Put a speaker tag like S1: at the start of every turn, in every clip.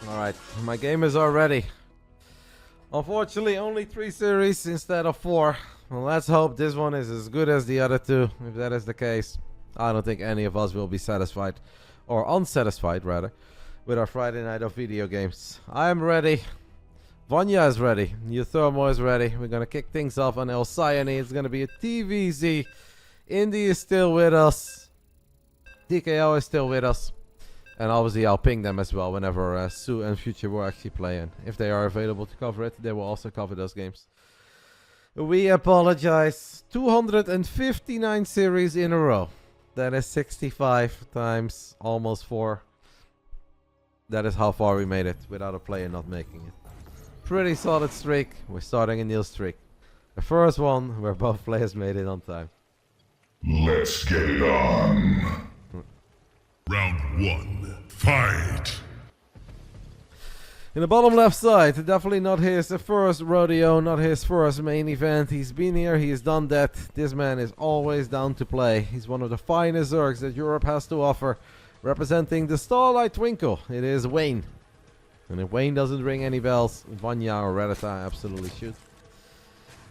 S1: Alright, my gamers are ready. Unfortunately, only 3 series instead of 4. Well, let's hope this one is as good as the other 2. If that is the case, I don't think any of us will be satisfied, or unsatisfied rather, with our Friday night of video games. I am ready. Vanya is ready. uThermal is ready. We're gonna kick things off on El Cyane. It's gonna be a TVZ. Indy is still with us. TKO is still with us. And obviously I'll ping them as well whenever Sue and Future will actually play. And if they are available to cover it, they will also cover those games. We apologize. 259 series in a row. That is 65 times almost 4. That is how far we made it without a player not making it. Pretty solid streak. We're starting a new streak. The first one where both players made it on time.
S2: Let's get it on. Round 1, fight!
S1: In the bottom left side, definitely not his first rodeo, not his first main event. He's been here, he's done that. This man is always down to play. He's one of the finest Zergs that Europe has to offer. Representing the Starlight Twinkle, it is Wayne. And if Wayne doesn't ring any bells, Vanya or RotterdaM absolutely should.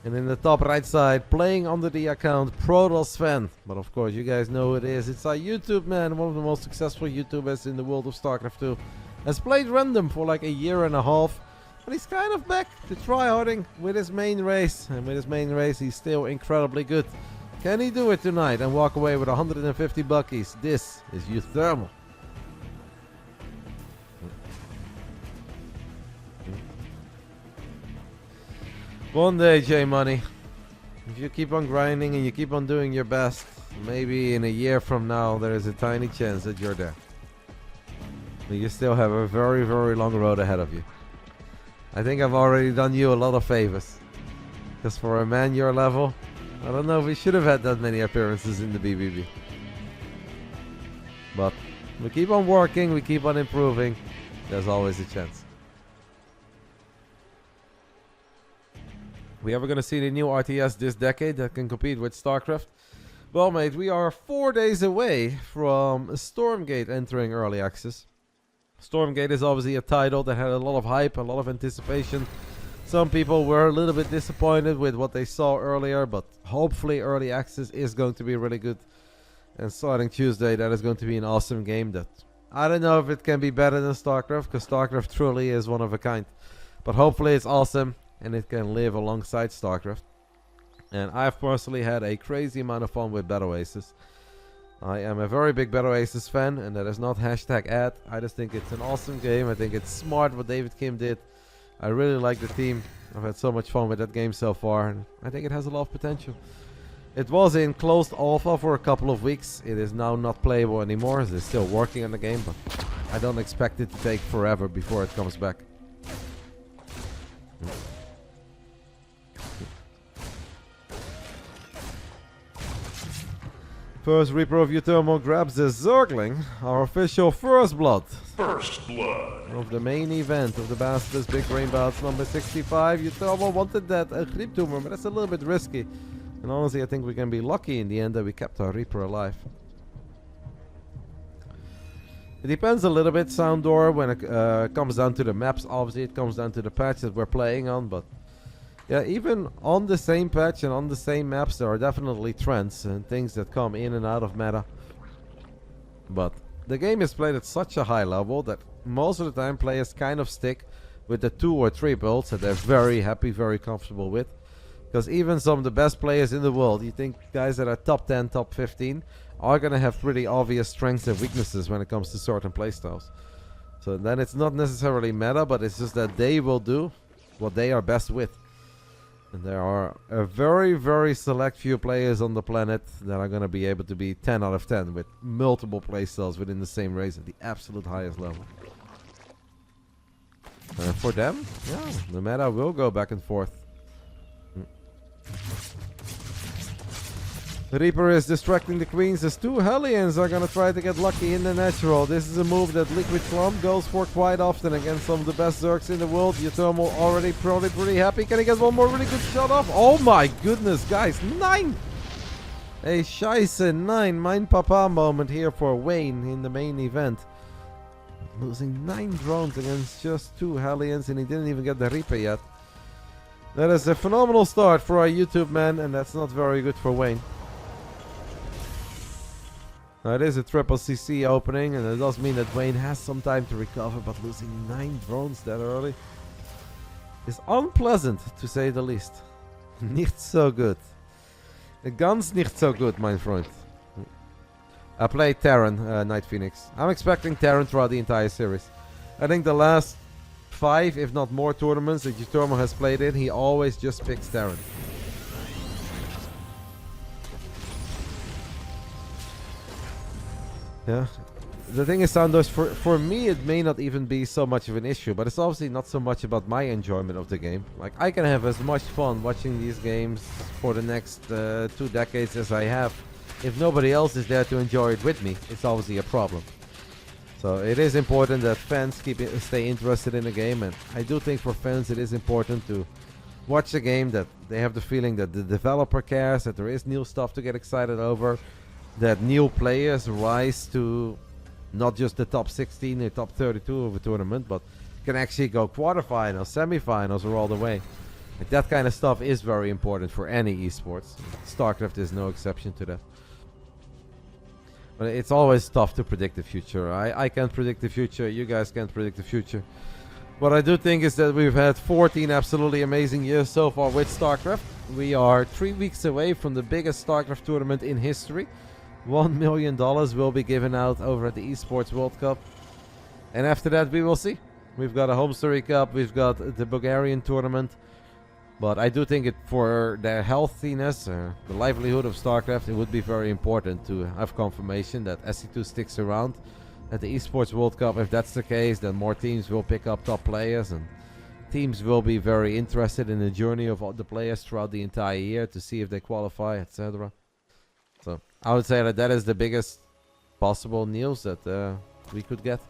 S1: And in the top right side, playing under the account Protos Sven. But of course, you guys know who it is. It's our YouTube man, one of the most successful YouTubers in the world of Starcraft 2. Has played random for like a year and a half. But he's kind of back to tryharding with his main race. And with his main race, he's still incredibly good. Can he do it tonight and walk away with 150 buckies? This is uThermal. One day, J-Money, if you keep on grinding and you keep on doing your best, maybe in a year from now there is a tiny chance that you're there. But you still have a very, very long road ahead of you. I think I've already done you a lot of favors. Because for a man your level, I don't know if we should have had that many appearances in the BBB. But we keep on working, we keep on improving. There's always a chance. We ever gonna see the new RTS this decade that can compete with Starcraft? Well, mate, we are 4 days away from Stormgate entering early access. Stormgate is obviously a title that had a lot of hype, a lot of anticipation. Some people were a little bit disappointed with what they saw earlier, but hopefully early access is going to be really good. And starting Tuesday, that is going to be an awesome game that I don't know if it can be better than Starcraft, because Starcraft truly is one of a kind. But hopefully it's awesome. And it can live alongside Starcraft. And I've personally had a crazy amount of fun with Battle Aces. I am a very big Battle Aces fan, and that is not hashtag ad. I just think it's an awesome game. I think it's smart what David Kim did. I really like the team. I've had so much fun with that game so far, and I think it has a lot of potential. It was in closed alpha for a couple of weeks. It is now not playable anymore. They're still working on the game, but I don't expect it to take forever before it comes back. First Reaper of uThermal grabs the Zergling, our official first blood.
S2: First blood.
S1: Of the main event of the BASILISK Big Brain Bouts number 65. uThermal wanted that Griep tumor, but that's a little bit risky. And honestly, I think we can be lucky in the end that we kept our Reaper alive. It depends a little bit, Sounddoor, when it comes down to the maps. Obviously, it comes down to the patch that we're playing on, but yeah, even on the same patch and on the same maps, there are definitely trends and things that come in and out of meta. But the game is played at such a high level that most of the time players kind of stick with the 2 or 3 builds that they're very happy, very comfortable with. Because even some of the best players in the world, you think guys that are top 10, top 15, are going to have pretty obvious strengths and weaknesses when it comes to certain playstyles. So then it's not necessarily meta, but it's just that they will do what they are best with. And there are a very, very select few players on the planet that are going to be able to be 10 out of 10 with multiple playstyles within the same race at the absolute highest level. For them, yeah, the meta will go back and forth. The Reaper is distracting the queens as 2 Hellions are gonna try to get lucky in the natural. This is a move that Liquid Clem goes for quite often against some of the best Zergs in the world. uThermal already probably pretty happy. Can he get one more really good shot off? Oh my goodness, guys, 9! A scheisse 9 Mein Papa moment here for Wayne in the main event. Losing 9 drones against just 2 Hellions, and he didn't even get the Reaper yet. That is a phenomenal start for our YouTube man, and that's not very good for Wayne. Now, it is a triple CC opening, and it does mean that Wayne has some time to recover, but losing 9 drones that early is unpleasant, to say the least. Nicht so good. Ganz nicht so good, mein Freund. I played Terran, Night Phoenix. I'm expecting Terran throughout the entire series. I think the last 5, if not more, tournaments that uThermal has played in, he always just picks Terran. Yeah. The thing is, Sandos, for me it may not even be so much of an issue, but it's obviously not so much about my enjoyment of the game. Like, I can have as much fun watching these games for the next 2 decades as I have. If nobody else is there to enjoy it with me, it's obviously a problem. So it is important that fans stay interested in the game, and I do think for fans it is important to watch the game, that they have the feeling that the developer cares, that there is new stuff to get excited over, that new players rise to not just the top 16 or top 32 of a tournament, but can actually go quarterfinals, semifinals, or all the way. Like, that kind of stuff is very important for any esports. Starcraft is no exception to that. But it's always tough to predict the future. I can't predict the future. You guys can't predict the future. What I do think is that we've had 14 absolutely amazing years so far with Starcraft. We are 3 weeks away from the biggest Starcraft tournament in history. $1 million will be given out over at the Esports World Cup. And after that, we will see. We've got a Home Story Cup. We've got the Bulgarian tournament. But I do think for the healthiness, the livelihood of Starcraft, it would be very important to have confirmation that SC2 sticks around at the Esports World Cup. If that's the case, then more teams will pick up top players, and teams will be very interested in the journey of all the players throughout the entire year to see if they qualify, etc. So I would say that is the biggest possible news that we could get.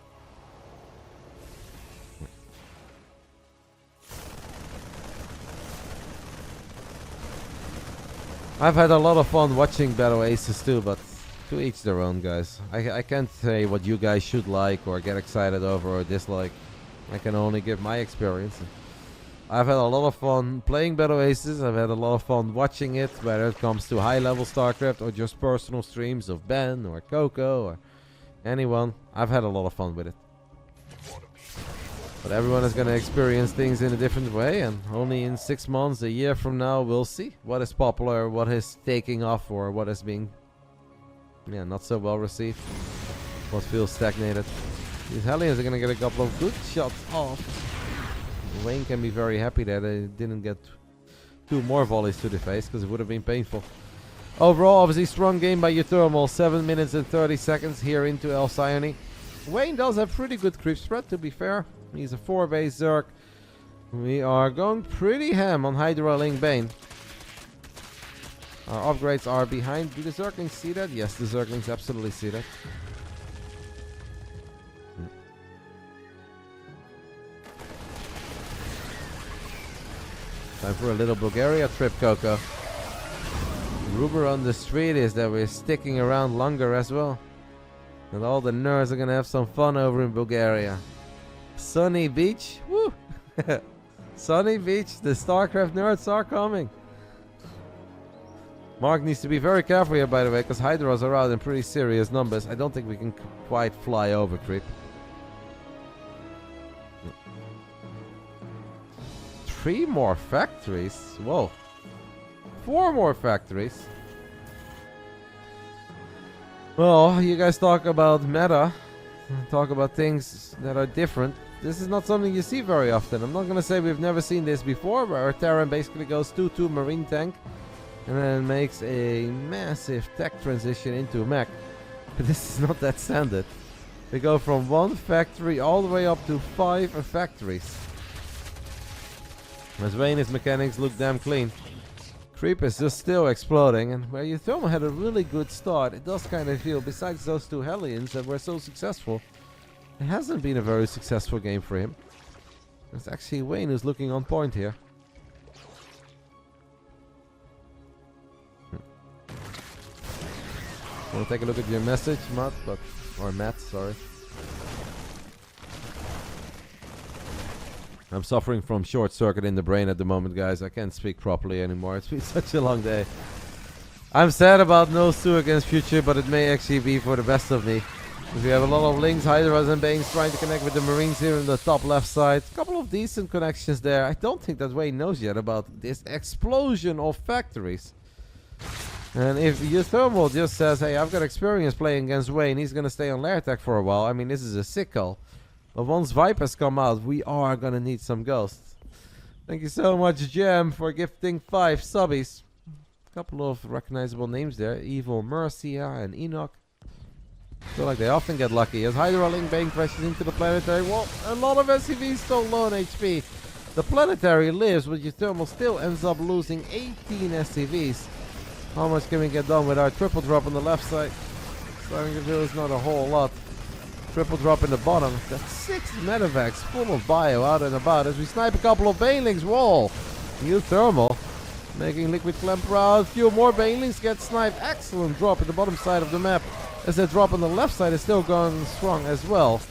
S1: I've had a lot of fun watching Battle Aces too, but to each their own, guys. I can't say what you guys should like or get excited over or dislike. I can only give my experience. I've had a lot of fun playing Battle Aces. I've had a lot of fun watching it, whether it comes to high-level StarCraft or just personal streams of Ben or Coco or anyone. I've had a lot of fun with it. But everyone is going to experience things in a different way, and only in 6 months, a year from now, we'll see what is popular, what is taking off, or what is being not so well received, what feels stagnated. These Hellions are going to get a couple of good shots off. Wayne can be very happy that they didn't get 2 more volleys to the face, because it would have been painful. Overall, obviously strong game by uThermal, 7 minutes and 30 seconds here into Alcyone. Wayne does have pretty good creep spread, to be fair. He's a 4-base Zerg. We are going pretty ham on Hydra Link Bane. Our upgrades are behind. Do the Zerglings see that? Yes, the Zerglings absolutely see that. Time for a little Bulgaria trip, Coco. Rumor on the street is that we're sticking around longer as well. And all the nerds are gonna have some fun over in Bulgaria. Sunny Beach, woo! Sunny Beach, the StarCraft nerds are coming. Mark needs to be very careful here, by the way, because Hydras are out in pretty serious numbers. I don't think we can quite fly over creep. 3 more factories? Whoa. 4 more factories? Well, you guys talk about meta. Talk about things that are different. This is not something you see very often. I'm not going to say we've never seen this before, where our Terran basically goes 2-2 Marine tank and then makes a massive tech transition into a mech. But this is not that standard. They go from 1 factory all the way up to 5 factories. As Wayne's mechanics look damn clean. Creep is just still exploding, and where uThermal had a really good start, it does kind of feel, besides those 2 Hellions that were so successful, it hasn't been a very successful game for him. It's actually Wayne who's looking on point here. We'll take a look at your message, Matt, sorry. I'm suffering from short circuit in the brain at the moment, guys. I can't speak properly anymore. It's been such a long day. I'm sad about no Stu against future, but it may actually be for the best of me. We have a lot of Lings, Hydras and Banes trying to connect with the Marines here in the top left side. A couple of decent connections there. I don't think that Wayne knows yet about this explosion of factories. And if uThermal just says, hey, I've got experience playing against Wayne, he's going to stay on lair attack for a while. I mean, this is a sick call. But once Vipers come out, we are going to need some ghosts. Thank you so much, Jam, for gifting 5 subbies. A couple of recognizable names there. Evil Mercia and Enoch. Feel like they often get lucky. As Hydra Link Bane crashes into the planetary. Well, a lot of SCVs still low on HP. The planetary lives, but uThermal still ends up losing 18 SCVs. How much can we get done with our triple drop on the left side? Starting to feel is not a whole lot. Triple drop in the bottom. That's 6 medevacs full of bio out and about as we snipe a couple of Banelings. Whoa! uThermal making Liquid Clem proud. A few more Banelings get sniped. Excellent drop at the bottom side of the map. As that drop on the left side is still going strong as well.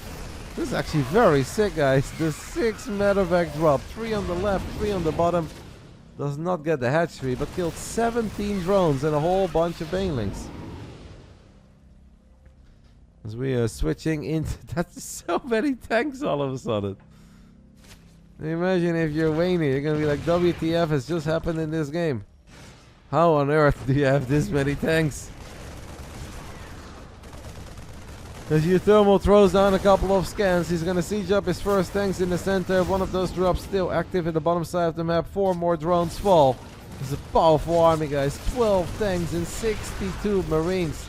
S1: This is actually very sick, guys. The 6 medevac drop. 3 on the left, 3 on the bottom. Does not get the hatchery, but killed 17 drones and a whole bunch of Banelings. As we are switching into... That's so many tanks all of a sudden. Imagine if you're Wayne, you're going to be like, WTF has just happened in this game. How on earth do you have this many tanks? As uThermal throws down a couple of scans, he's going to siege up his first tanks in the center. One of those drops still active at the bottom side of the map. 4 more drones fall. It's a powerful army, guys. 12 tanks and 62 Marines.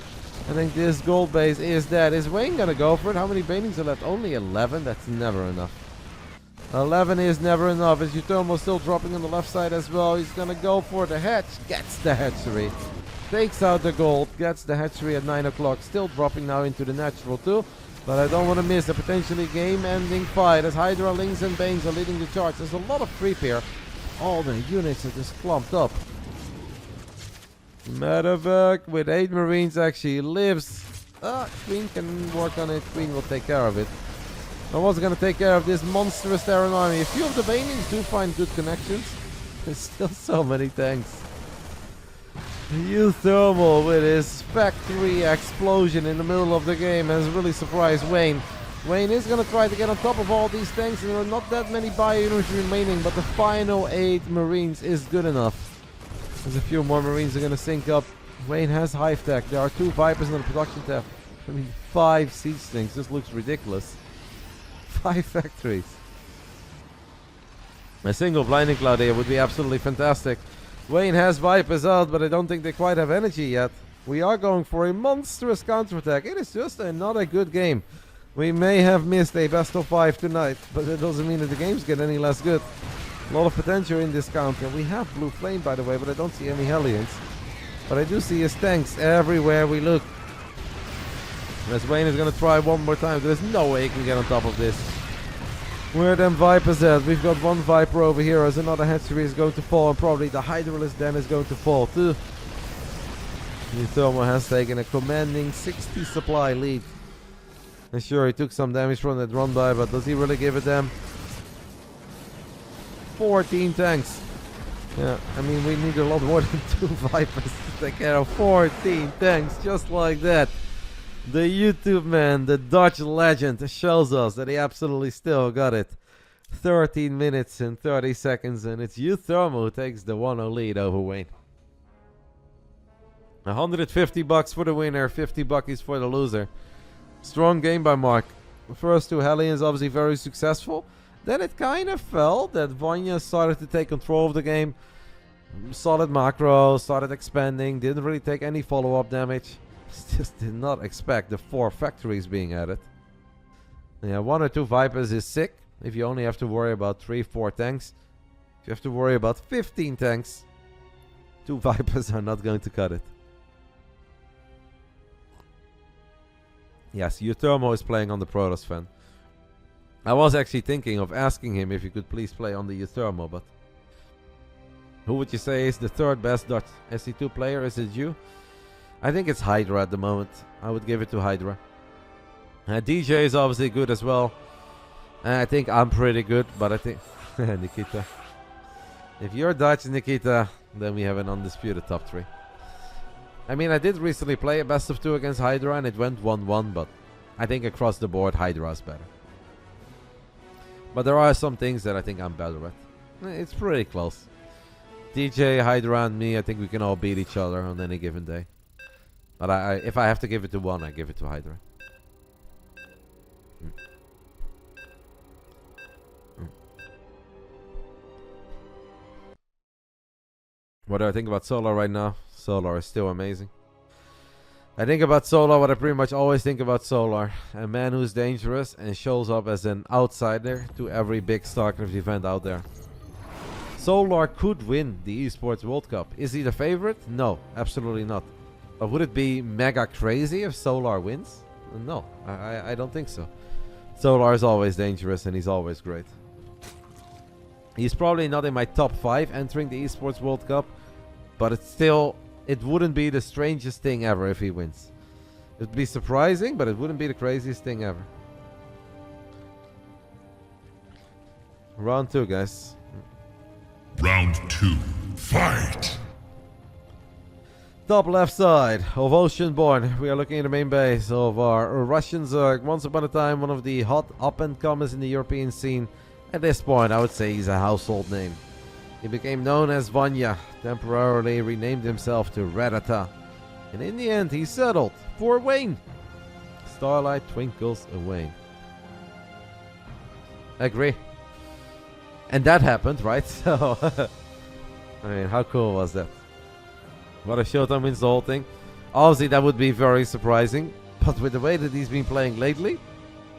S1: I think this gold base is dead. Is Wayne going to go for it? How many Banelings are left? Only 11? That's never enough. 11 is never enough. As uThermal still dropping on the left side as well. He's going to go for the hatch. Gets the hatchery. Takes out the gold, gets the hatchery at 9 o'clock, still dropping now into the natural too. But I don't want to miss a potentially game-ending fight as Hydra, Lings and Banes are leading the charge. There's a lot of creep here. All the units are just clumped up. Medevac with 8 Marines actually lives. Queen can work on it, Queen will take care of it. I was going to take care of this monstrous Terran army. A few of the Banelings do find good connections. There's still so many tanks. uThermal with his factory explosion in the middle of the game has really surprised Wayne. Wayne is going to try to get on top of all these tanks, and there are not that many bio units remaining, but the final 8 Marines is good enough. There's a few more Marines are going to sync up. Wayne has hive tech. There are 2 Vipers in the production tab. I mean, 5 siege things. This looks ridiculous. 5 factories. A single blinding cloud here would be absolutely fantastic. Wayne has Vipers out, but I don't think they quite have energy yet. We are going for a monstrous counterattack. It is just another good game. We may have missed a best of 5 tonight, but that doesn't mean that the games get any less good. A lot of potential in this counter. We have Blue Flame, by the way, but I don't see any Hellions. But I do see his tanks everywhere we look. As Wayne is going to try one more time. There's no way he can get on top of this. Where are them Vipers at? We've got 1 Viper over here as another hatchery is going to fall, and probably the Hydralisk then is going to fall too. uThermal has taken a commanding 60 supply lead. And sure, he took some damage from that run by, but does he really give a damn? 14 tanks. Yeah, I mean, we need a lot more than 2 Vipers to take care of 14 tanks just like that. The YouTube man, the Dutch legend, shows us that he absolutely still got it. 13 minutes and 30 seconds, and it's uThermal who takes the 1-0 lead over Wayne. $150 for the winner, 50 buckies for the loser. Strong game by Mark. The first 2 Hellions obviously very successful. Then it kind of fell that Vanya started to take control of the game. Solid macro, started expanding, didn't really take any follow-up damage. Just did not expect the 4 factories being added. Yeah, 1 or 2 Vipers is sick. If you only have to worry about 3-4 tanks. If you have to worry about 15 tanks, 2 Vipers are not going to cut it. Yes, uThermal is playing on the Protoss fan. I was actually thinking of asking him if he could please play on the uThermal, but... Who would you say is the 3rd best Dutch SC2 player? Is it you? I think it's Hydra at the moment. I would give it to Hydra. DJ is obviously good as well. I think I'm pretty good, but I think Nikita. If you're Dutch, Nikita, then we have an undisputed top 3. I mean, I did recently play a best of 2 against Hydra and it went 1-1, but I think across the board Hydra's better. But there are some things that I think I'm better at. It's pretty close. DJ, Hydra and me, I think we can all beat each other on any given day. But if I have to give it to one, I give it to Hydra. What do I think about Solar right now? Solar is still amazing. I think about Solar what I pretty much always think about Solar. A man who's dangerous and shows up as an outsider to every big Starcraft event out there. Solar could win the Esports World Cup. Is he the favorite? No, absolutely not. But would it be mega crazy if Solar wins? No, I don't think so. Solar is always dangerous and he's always great. He's probably not in my top 5 entering the Esports World Cup, but it's still, it wouldn't be the strangest thing ever if he wins. It'd be surprising, but it wouldn't be the craziest thing ever. Round 2, guys.
S2: Round 2, fight!
S1: Top left side of Oceanborn. We are looking at the main base of our Russian Zerg. Once upon a time, one of the hot up-and-comers in the European scene. At this point, I would say he's a household name. He became known as Vanya, temporarily renamed himself to RotterdaM. And in the end, he settled for Wayne. Starlight twinkles away. Agree. And that happened, right? So, I mean, how cool was that? What if ShoWTime wins the whole thing? Obviously, that would be very surprising. But with the way that he's been playing lately,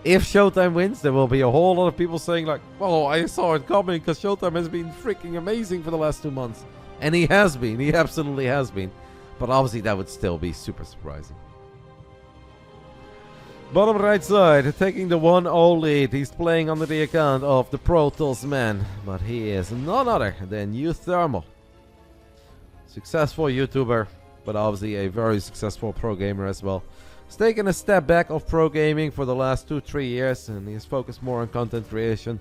S1: if ShoWTime wins, there will be a whole lot of people saying like, well, I saw it coming because ShoWTime has been freaking amazing for the last 2 months. And he has been. He absolutely has been. But obviously, that would still be super surprising. Bottom right side, taking the 1-0 lead. He's playing under the account of the Protoss man. But he is none other than uThermal. Successful YouTuber, but obviously a very successful pro gamer as well. He's taken a step back of pro gaming for the last 2-3 years, and he's focused more on content creation.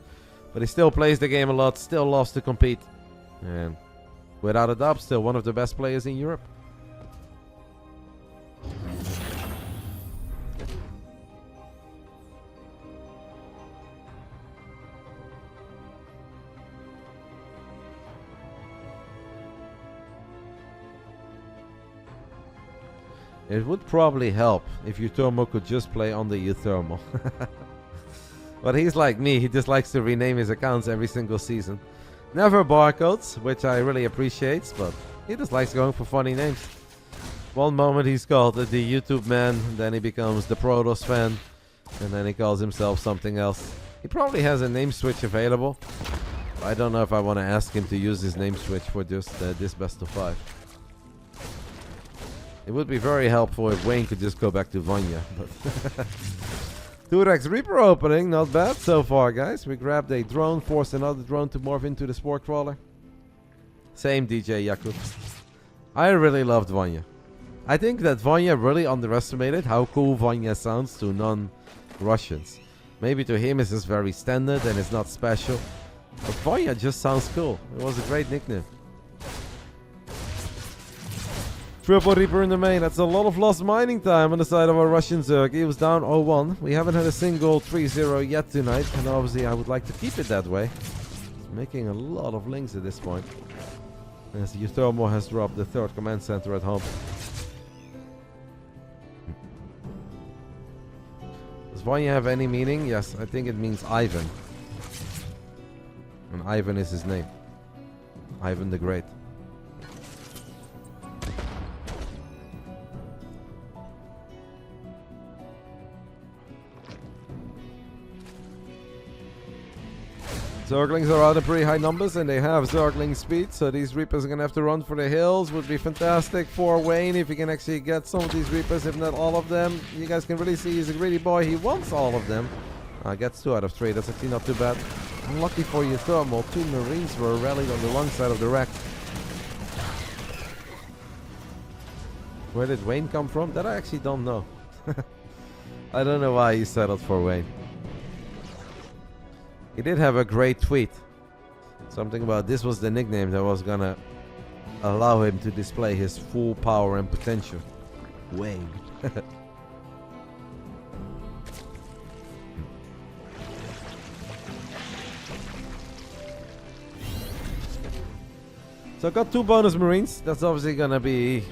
S1: But he still plays the game a lot, still loves to compete. And without a doubt, still one of the best players in Europe. It would probably help if uThermal could just play on the uThermal. But he's like me, he just likes to rename his accounts every single season. Never barcodes, which I really appreciate, but he just likes going for funny names. One moment he's called the YouTube man, then he becomes the Protoss fan, and then he calls himself something else. He probably has a name switch available. I don't know if I want to ask him to use his name switch for just this best of 5. It would be very helpful if Wayne could just go back to Vanya. But 2x Reaper opening, not bad so far, guys. We grabbed a drone, forced another drone to morph into the Spore Crawler. Same DJ Yakub. I really loved Vanya. I think that Vanya really underestimated how cool Vanya sounds to non-Russians. Maybe to him it's just very standard and it's not special. But Vanya just sounds cool. It was a great nickname. Triple Reaper in the main. That's a lot of lost mining time on the side of our Russian Zerg. He was down 0-1. We haven't had a single 3-0 yet tonight. And obviously I would like to keep it that way. He's making a lot of links at this point. As uThermal has dropped the 3rd command center at home. Does Vanya have any meaning? Yes, I think it means Ivan. And Ivan is his name. Ivan the Great. Zerglings are out in pretty high numbers and they have Zergling speed, so these Reapers are going to have to run for the hills. Would be fantastic for Wayne if he can actually get some of these Reapers, if not all of them. You guys can really see he's a greedy boy. He wants all of them. Gets 2 out of 3. That's actually not too bad. Lucky for uThermal, 2 Marines were rallied on the wrong side of the rack. Where did Wayne come from? That I actually don't know. I don't know why he settled for Wayne. He did have a great tweet Something about this was the nickname that was gonna allow him to display his full power and potential. Wayne. So I got 2 bonus Marines. That's obviously gonna be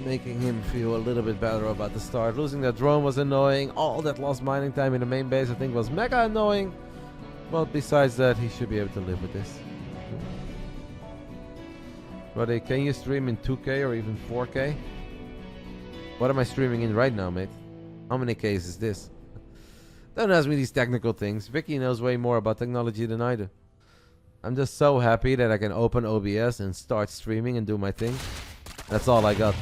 S1: making him feel a little bit better about the start. Losing that drone was annoying. All that lost mining time in the main base I think was mega annoying. But besides that, he should be able to live with this. But can you stream in 2K or even 4K? What am I streaming in right now, mate? How many Ks is this? Don't ask me these technical things. Vicky knows way more about technology than I do. I'm just so happy that I can open OBS and start streaming and do my thing. That's all I got.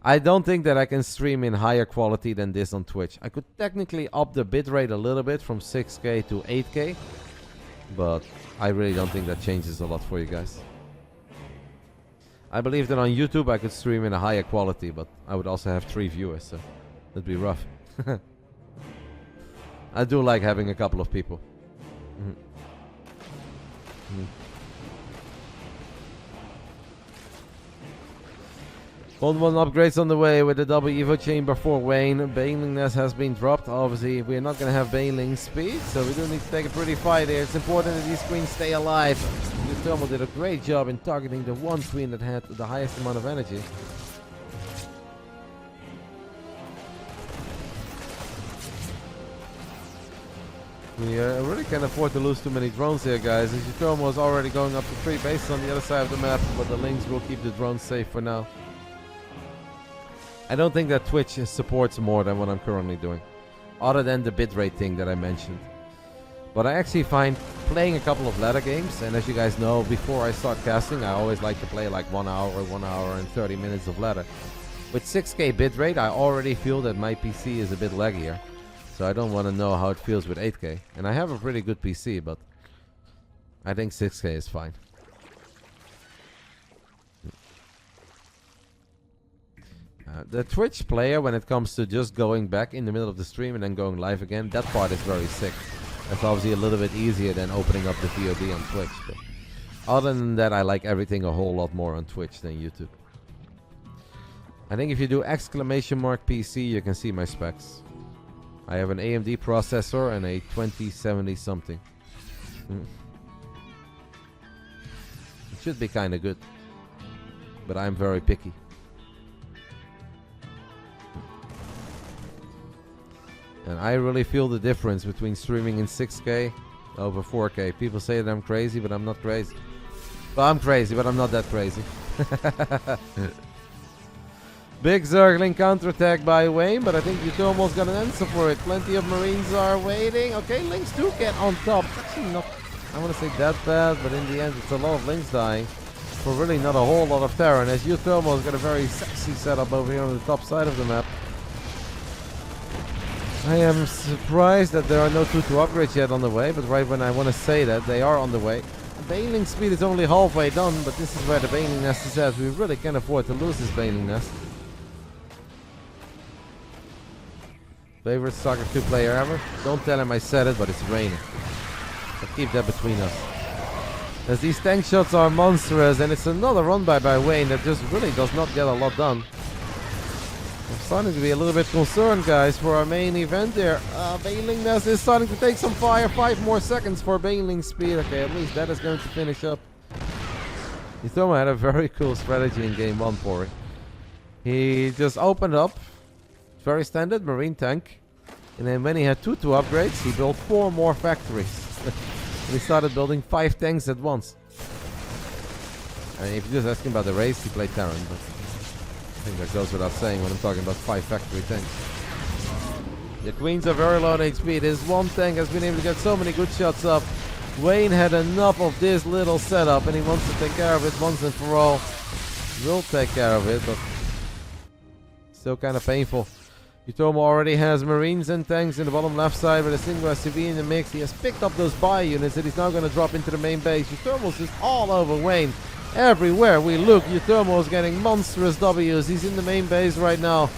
S1: I don't think that I can stream in higher quality than this on Twitch. I could technically up the bitrate a little bit from 6K to 8K. But I really don't think that changes a lot for you guys. I believe that on YouTube I could stream in a higher quality, but I would also have 3 viewers, so that'd be rough. I do like having a couple of people. Bond 1 upgrades on the way with the double Evo chamber for Wayne. Baneling Nest has been dropped. Obviously, we're not going to have Baneling speed, so we do need to take a pretty fight here. It's important that these queens stay alive. uThermal did a great job in targeting the one queen that had the highest amount of energy. We really can't afford to lose too many drones here, guys. As uThermal is already going up to 3 bases on the other side of the map, but the Lynx will keep the drones safe for now. I don't think that Twitch supports more than what I'm currently doing, other than the bitrate thing that I mentioned. But I actually find playing a couple of ladder games, and as you guys know, before I start casting, I always like to play like 1 hour or 1 hour and 30 minutes of ladder. With 6K bitrate, I already feel that my PC is a bit laggier. So I don't want to know how it feels with 8K. And I have a pretty good PC, but I think 6K is fine. The Twitch player, when it comes to just going back in the middle of the stream and then going live again, that part is very sick. That's obviously a little bit easier than opening up the VOD on Twitch. But other than that, I like everything a whole lot more on Twitch than YouTube. I think if you do !PC, you can see my specs. I have an AMD processor and a 2070 something. It should be kind of good. But I'm very picky. And I really feel the difference between streaming in 6K over 4K. People say that I'm crazy, but I'm not crazy. Well, I'm crazy, but I'm not that crazy. Big Zergling counterattack by Wayne, but I think uThermal's got an answer for it. Plenty of Marines are waiting. Okay, Lynx do get on top. It's actually not, I want to say that bad, but in the end it's a lot of Lynx dying for really not a whole lot of Terran, as uThermal's got a very sexy setup over here on the top side of the map. I am surprised that there are no 2-2 upgrades yet on the way, but right when I want to say that, they are on the way. Baneling speed is only halfway done, but this is where the Baneling Nest is at. We really can't afford to lose this Baneling Nest. Favorite Starcraft 2 player ever? Don't tell him I said it, but it's Reynor. So keep that between us. As these tank shots are monstrous, and it's another run by Wayne that just really does not get a lot done. I'm starting to be a little bit concerned, guys, for our main event here. Baneling Nest is starting to take some fire. 5 more seconds for Baneling speed. Okay, at least that is going to finish up. uThermal had a very cool strategy in game 1 for it. He just opened up. Very standard Marine tank. And then when he had 2-2 upgrades, he built 4 more factories. And he started building 5 tanks at once. And if you just ask him about the race, he played Terran, but I think that goes without saying when I'm talking about 5 factory tanks. The queens are very low on HP. This one tank has been able to get so many good shots up. Wayne had enough of this little setup and he wants to take care of it once and for all. Will take care of it, but still kind of painful. uThermal already has Marines and tanks in the bottom left side with a single SCV in the mix. He has picked up those buy units that he's now going to drop into the main base. uThermal's just all over Wayne. Everywhere we look, uThermal is getting monstrous W's. He's in the main base right now.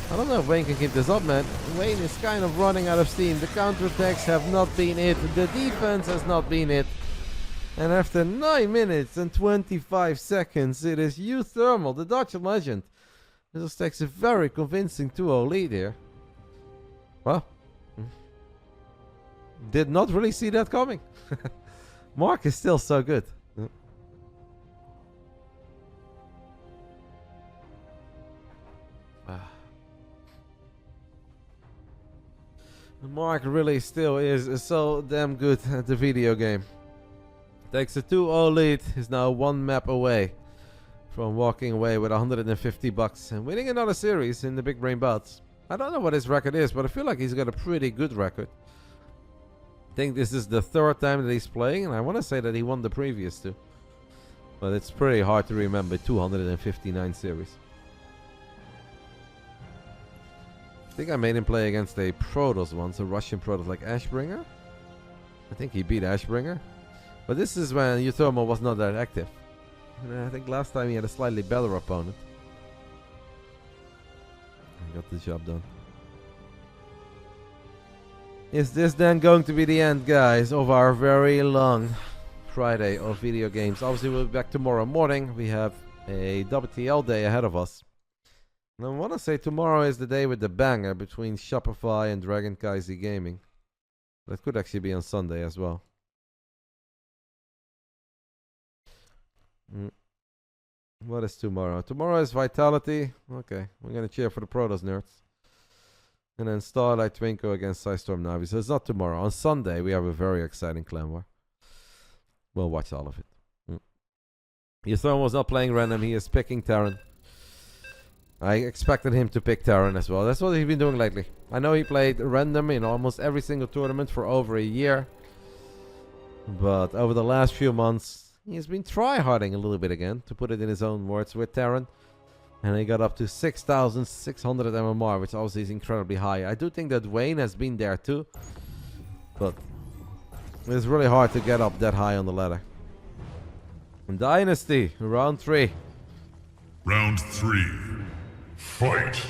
S1: I don't know if Wayne can keep this up, man. Wayne is kind of running out of steam. The counterattacks have not been it. The defense has not been it. And after 9 minutes and 25 seconds, it is uThermal, the Dutch legend. This takes a very convincing 2-0 lead here. Well, did not really see that coming. Mark is still so good. Mark really still is so damn good at the video game. Takes a 2-0 lead, is now one map away from walking away with $150 and winning another series in the Big Brain Bouts. I don't know what his record is, but I feel like he's got a pretty good record. I think this is the third time that he's playing, and I want to say that he won the previous two. But it's pretty hard to remember 259 series. I think I made him play against a Protoss once, a Russian Protoss like Ashbringer. I think he beat Ashbringer. But this is when uThermal was not that active. And I think last time he had a slightly better opponent. I got the job done. Is this then going to be the end, guys, of our very long Friday of video games? Obviously, we'll be back tomorrow morning. We have a WTL day ahead of us. And I want to say tomorrow is the day with the banger between Shopify and Dragon Kaisi Gaming. That could actually be on Sunday as well. What is tomorrow? Tomorrow is Vitality. Okay, we're going to cheer for the Protoss nerds. And then Starlight Twinkle against Psystorm Navi. So it's not tomorrow. On Sunday, we have a very exciting Clem war. We'll watch all of it. uThermal was not playing random. He is picking Terran. I expected him to pick Terran as well. That's what he's been doing lately. I know he played random in almost every single tournament for over a year. But over the last few months, he's been tryharding a little bit again, to put it in his own words, with Terran. And he got up to 6,600 MMR, which obviously is incredibly high. I do think that Wayne has been there too. But it's really hard to get up that high on the ladder. And Dynasty, round 3.
S2: Round 3. Fight!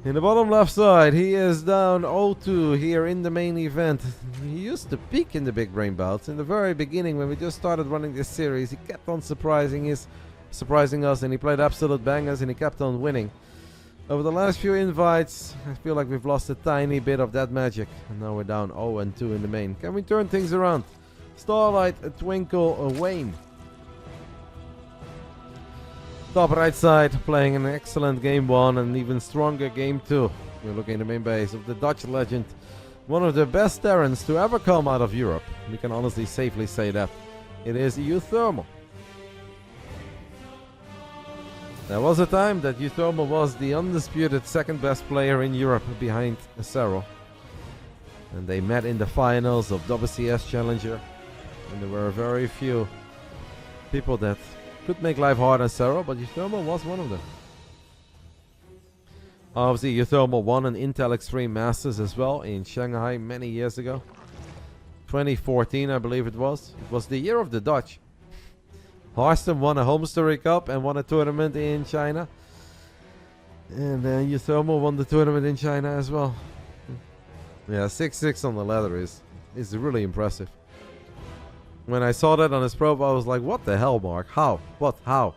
S1: In the bottom left side, he is down 0-2 here in the main event. He used to peak in the Big Brain Bouts. In the very beginning, when we just started running this series, he kept on surprising us, and he played absolute bangers, and he kept on winning. Over the last few invites, I feel like we've lost a tiny bit of that magic. And now we're down 0-2 in the main. Can we turn things around? Starlight, Twinkle, Wayne. Top right side, playing an excellent game 1 and even stronger game 2. We're looking at the main base of the Dutch legend. One of the best Terrans to ever come out of Europe. We can honestly safely say that. It is uThermal. There was a time that uThermal was the undisputed second best player in Europe behind Serral. And they met in the finals of WCS Challenger. And there were very few people that could make life hard on Serral, but uThermal was one of them. Obviously, uThermal won an Intel Extreme Masters as well in Shanghai many years ago. 2014, I believe it was. It was the year of the Dutch. Harston won a Home Story Cup and won a tournament in China. And then uThermal won the tournament in China as well. Yeah, 6-6 on the ladder is really impressive. When I saw that on his profile, I was like, what the hell, Mark? How? What? How?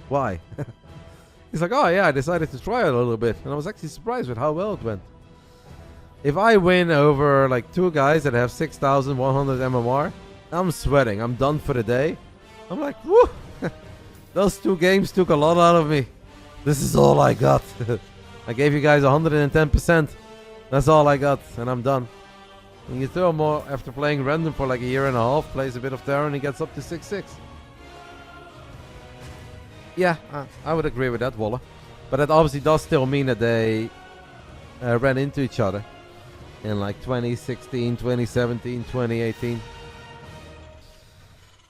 S1: Why? He's like, oh yeah, I decided to try it a little bit. And I was actually surprised with how well it went. If I win over like 2 guys that have 6,100 MMR, I'm sweating. I'm done for the day. I'm like, whoo! Those 2 games took a lot out of me. This is all I got. I gave you guys 110%. That's all I got, and I'm done. And uThermal, after playing random for like a year and a half, plays a bit of Terran and he gets up to 6-6. Yeah, I would agree with that, Waller. But that obviously does still mean that they ran into each other in like 2016, 2017, 2018.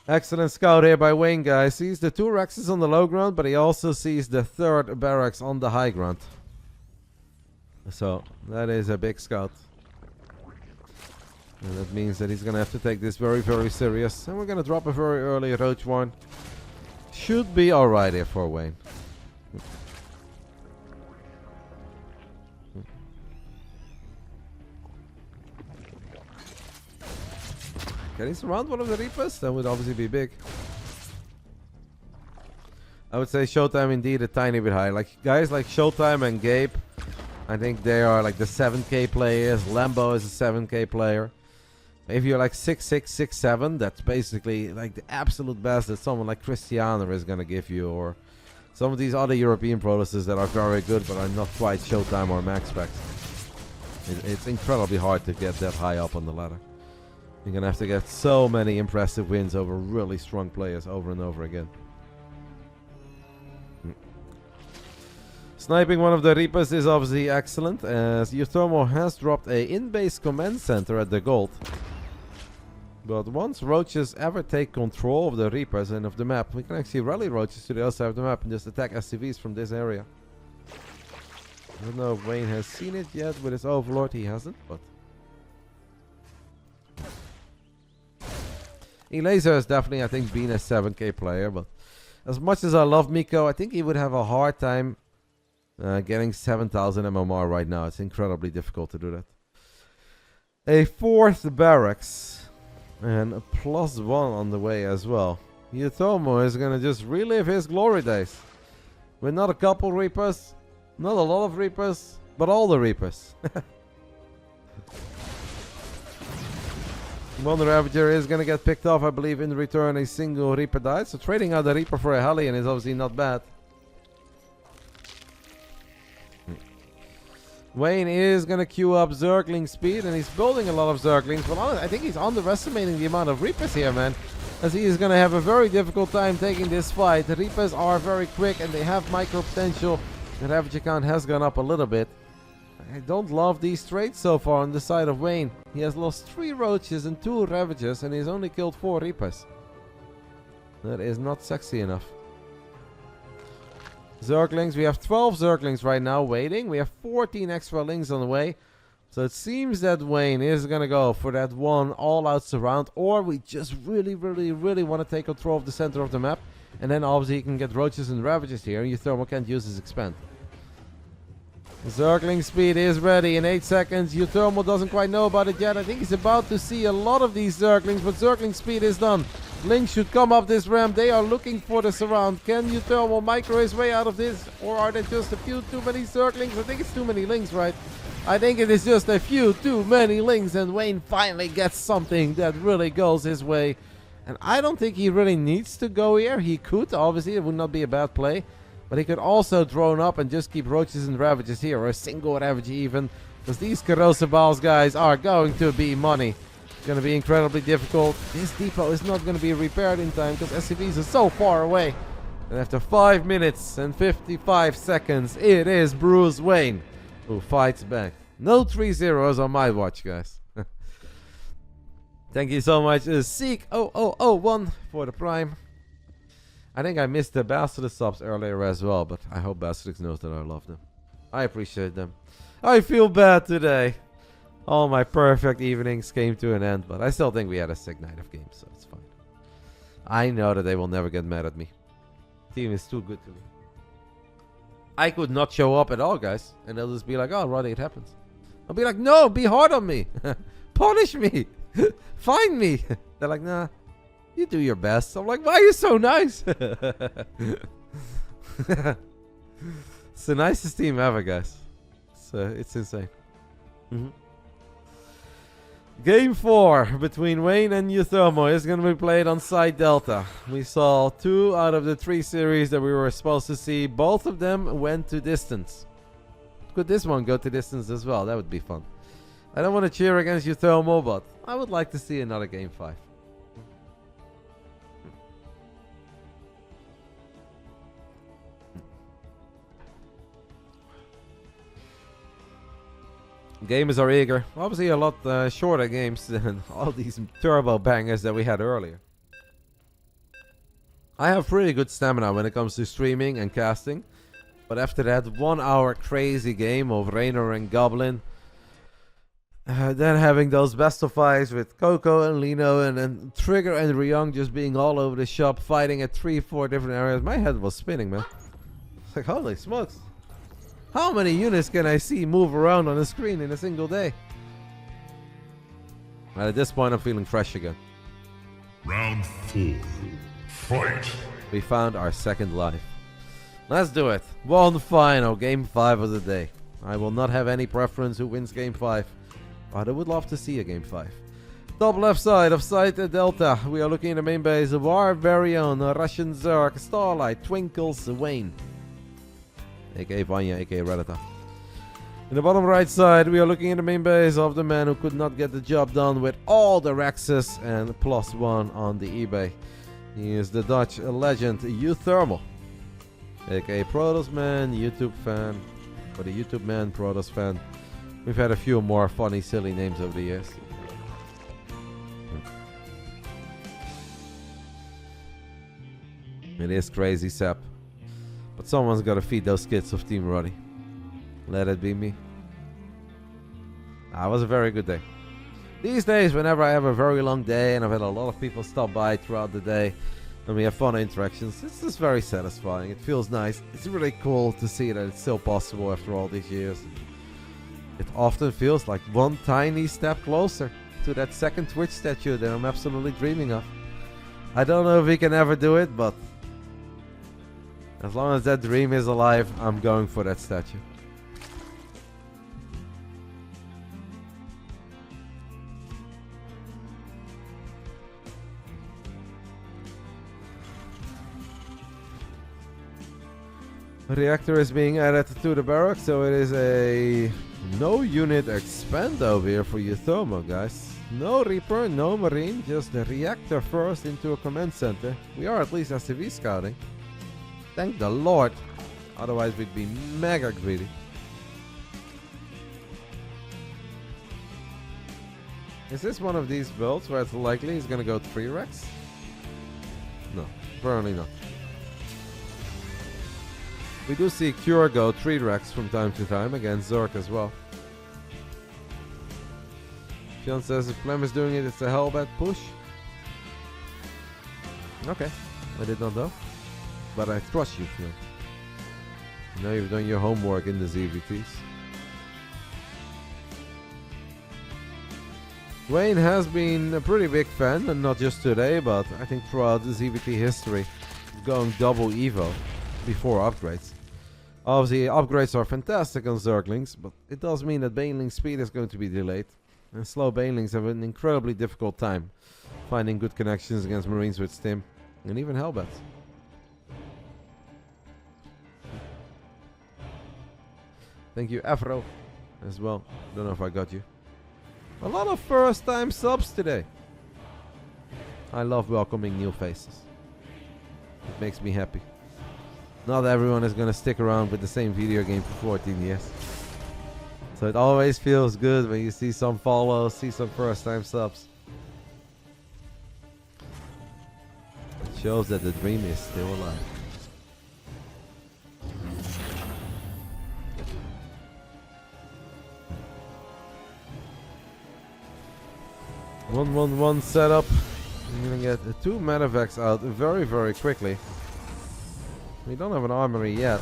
S1: Excellent scout here by Wayne, guys. Sees the 2 Rexes on the low ground, but he also sees the 3rd barracks on the high ground. So, that is a big scout. And that means that he's going to have to take this very, very serious. And we're going to drop a very early Roach Warren. Should be alright here for Wayne. Can he surround one of the Reapers? That would obviously be big. I would say ShoWTime indeed a tiny bit higher. Like guys like ShoWTime and Gabe, I think they are like the 7k players. Lambo is a 7k player. If you're like 6'6", 6'7", that's basically like the absolute best that someone like Cristiano is gonna give you, or some of these other European protoses that are very good but are not quite ShoWTime or MaxPax. It's incredibly hard to get that high up on the ladder. You're gonna have to get so many impressive wins over really strong players over and over again. Sniping one of the Reapers is obviously excellent, as uThermal has dropped a in-base command center at the gold. But once roaches ever take control of the Reapers and of the map, we can actually rally roaches to the other side of the map and just attack SCVs from this area. I don't know if Wayne has seen it yet with his Overlord. He hasn't, but... Elaser has definitely, I think, been a 7k player, but as much as I love Miko, I think he would have a hard time getting 7,000 MMR right now. It's incredibly difficult to do that. A 4th barracks and a +1 on the way as well. uThermal is gonna just relive his glory days with not a couple Reapers, not a lot of Reapers, but all the Reapers. One Ravager is gonna get picked off, I believe. In return, a single Reaper died, so trading out the Reaper for a Hellion is obviously not bad. Wayne is going to queue up Zergling speed, and he's building a lot of Zerglings. But I think he's underestimating the amount of Reapers here, man. As he is going to have a very difficult time taking this fight. The Reapers are very quick, and they have micro potential. The Ravager count has gone up a little bit. I don't love these trades so far on the side of Wayne. He has lost 3 Roaches and 2 Ravagers, and he's only killed 4 Reapers. That is not sexy enough. Zerglings, we have 12 Zerglings right now waiting. We have 14 extra Lings on the way. So it seems that Wayne is going to go for that one all-out surround. Or we just really want to take control of the center of the map. And then obviously he can get Roaches and Ravagers here. And uThermal can't use his expand. Zergling speed is ready in 8 seconds. uThermal doesn't quite know about it yet. I think he's about to see a lot of these Zerglings. But Zergling speed is done. Link should come up this ramp. They are looking for the surround. Can uThermal micro his way out of this? Or are there just a few too many Zerglings? I think it's too many Links, right? I think it is just a few too many Links. And Wayne finally gets something that really goes his way. And I don't think he really needs to go here. He could, obviously. It would not be a bad play. But he could also drone up and just keep Roaches and Ravagers here. Or a single Ravager even. Because these Corrosive Balls guys are going to be money. Going to be incredibly difficult. This depot is not going to be repaired in time because SCVs are so far away. And after 5 minutes and 55 seconds, it is Bruce Wayne who fights back. No 3-0s on my watch, guys. Thank you so much, Seek0001 for the Prime. I think I missed the Basilisk subs earlier as well, but I hope Basilisk knows that I love them. I appreciate them. I feel bad today. All my perfect evenings came to an end, but I still think we had a sick night of games, so it's fine. I know that they will never get mad at me. Team is too good to me. I could not show up at all, guys, and they'll just be like, oh, Roddy, it happens. I'll be like, no, be hard on me. Punish me. Find me. They're like, nah, you do your best. I'm like, why are you so nice? It's the nicest team ever, guys. It's insane. Game 4 between Wayne and uThermal is going to be played on Side Delta. We saw 2 out of the 3 series that we were supposed to see. Both of them went to distance. Could this one go to distance as well? That would be fun. I don't want to cheer against uThermal, but I would like to see another Game 5. Gamers are eager. Obviously a lot shorter games than all these turbo bangers that we had earlier. I have pretty good stamina when it comes to streaming and casting. But after that 1 hour crazy game of Reynor and Goblin. Then having those best of fives with Coco and Lino and then Trigger and Ryung just being all over the shop fighting at 3-4 different areas. My head was spinning, man. It's like, holy smokes. How many units can I see move around on the screen in a single day? Well, at this point, I'm feeling fresh again.
S2: Round 4. Fight!
S1: We found our second life. Let's do it. One final game 5 of the day. I will not have any preference who wins game 5, but I would love to see a game 5. Top left side of site Delta. We are looking at the main base of our very own Russian Zerg, Starlight, Twinkles, Wayne, aka Vanya, aka RotterdaM. In the bottom right side, we are looking at the main base of the man who could not get the job done with all the Rexes and +1 on the eBay. He is the Dutch legend uThermal, aka Protoss Man, YouTube fan, or the YouTube man, Protoss fan. We've had a few more funny, silly names over the years. It is crazy, Sap. But someone's gotta feed those kids of Team Roddy. Let it be me. It was a very good day. These days, whenever I have a very long day and I've had a lot of people stop by throughout the day and we have fun interactions, it's just very satisfying. It feels nice. It's really cool to see that it's still possible after all these years. It often feels like one tiny step closer to that second Twitch statue that I'm absolutely dreaming of. I don't know if we can ever do it, but as long as that dream is alive, I'm going for that statue. Reactor is being added to the barracks, so it is a no unit expand over here for uThermal, guys. No Reaper, no Marine, just the reactor first into a command center. We are at least SCV scouting. Thank the Lord. Otherwise we'd be mega greedy. Is this one of these builds where it's likely he's gonna go 3 Rex? No, apparently not. We do see Cure go 3 Rex from time to time against Zerg as well. Fion says if Clem is doing it, it's a hellbat push. Okay, I did not know. But I trust you, Fion. You know you've done your homework in the ZVTs. Wayne has been a pretty big fan, and not just today, but I think throughout the ZVT history, going double Evo before upgrades. Obviously, upgrades are fantastic on Zerglings, but it does mean that Baneling speed is going to be delayed, and slow Banelings have an incredibly difficult time finding good connections against Marines with Stim, and even Hellbats. Thank you, Afro, as well. Don't know if I got you. A lot of first-time subs today. I love welcoming new faces. It makes me happy. Not everyone is gonna stick around with the same video game for 14 years. So it always feels good when you see some follows, see some first-time subs. It shows that the dream is still alive. One setup. I'm gonna get 2 medevacs out very quickly. We don't have an armory yet.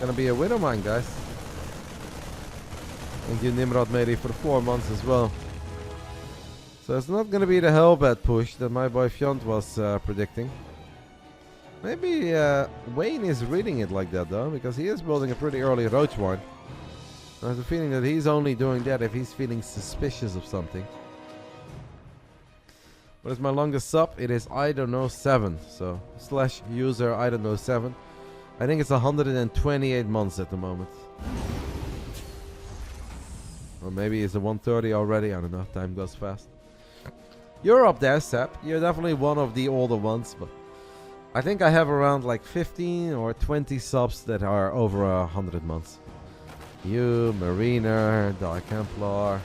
S1: Gonna be a Widowmine, guys. Thank you, Nimrod Mady, for the 4 months as well. So it's not gonna be the Hellbat push that my boy Fjont was predicting. Maybe Wayne is reading it like that though, because he is building a pretty early Roach Warren. I have the feeling that he's only doing that if he's feeling suspicious of something. What is my longest sub? It is I don't know 7. So /user I don't know 7. I think it's 128 months at the moment. Or maybe it's a 130 already. I don't know. Time goes fast. You're up there, Sep. You're definitely one of the older ones, but I think I have around like 15 or 20 subs that are over 100 months. You, Mariner, Dark Templar.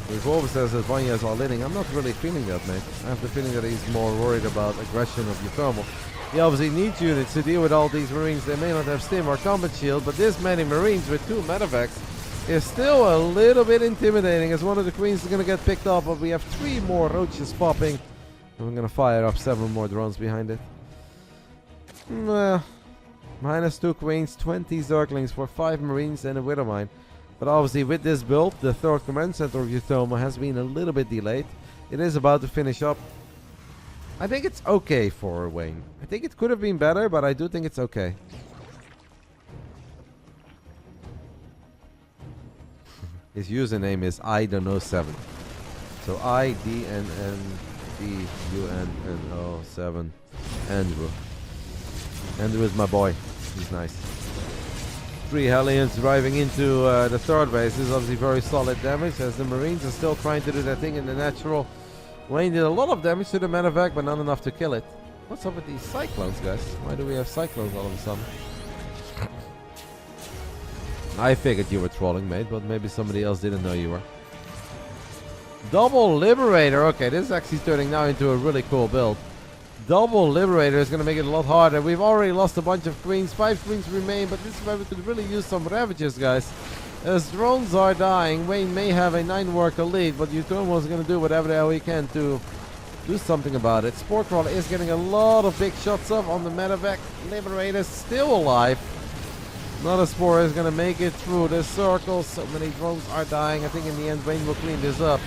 S1: Revolver says that Vanya is all inning. I'm not really feeling that, mate. I have the feeling that he's more worried about aggression of uThermal. He obviously needs units to deal with all these Marines. They may not have Stim or Combat Shield, but this many Marines with 2 medevacs is still a little bit intimidating, as one of the Queens is going to get picked up, but we have 3 more Roaches popping. And we're going to fire up 7 more drones behind it. -2 Queens, 20 Zerglings for 5 Marines and a Widowmine. But obviously with this build, the third command center of uThermal has been a little bit delayed. It is about to finish up. I think it's okay for Wayne. I think it could have been better, but I do think it's okay. His username is IDNO7. So IDNNDUNNO7. Andrew. Andrew is my boy. He's nice. 3 Hellions driving into the third base. This is obviously very solid damage as the Marines are still trying to do their thing in the natural. Wayne did a lot of damage to the medevac, but not enough to kill it. What's up with these cyclones, guys? Why do we have cyclones all of a sudden? I figured you were trolling, mate, but maybe somebody else didn't know you were. Double Liberator. Okay, this is actually turning now into a really cool build. Double Liberator is going to make it a lot harder. We've already lost a bunch of queens. 5 queens remain, but this is where we could really use some Ravagers, guys. As drones are dying, Wayne may have a 9-worker lead, but uThermal is going to do whatever the hell he can to do something about it. Spore Crawler is getting a lot of big shots up on the medevac. Liberator is still alive. Another Spore is going to make it through the circle. So many drones are dying. I think in the end Wayne will clean this up.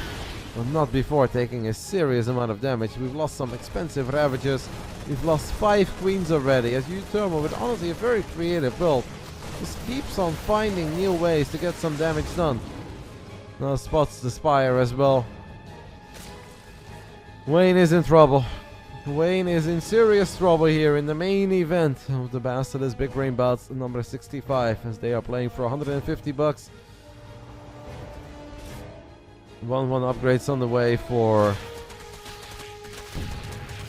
S1: But not before taking a serious amount of damage. We've lost some expensive Ravagers. We've lost 5 queens already. As uThermal, with honestly a very creative build, just keeps on finding new ways to get some damage done. Now spots the Spire as well. Wayne is in trouble. Wayne is in serious trouble here in the main event of the BASILISK Big Brain Bouts number 65, as they are playing for 150 bucks. 1-1 upgrades on the way for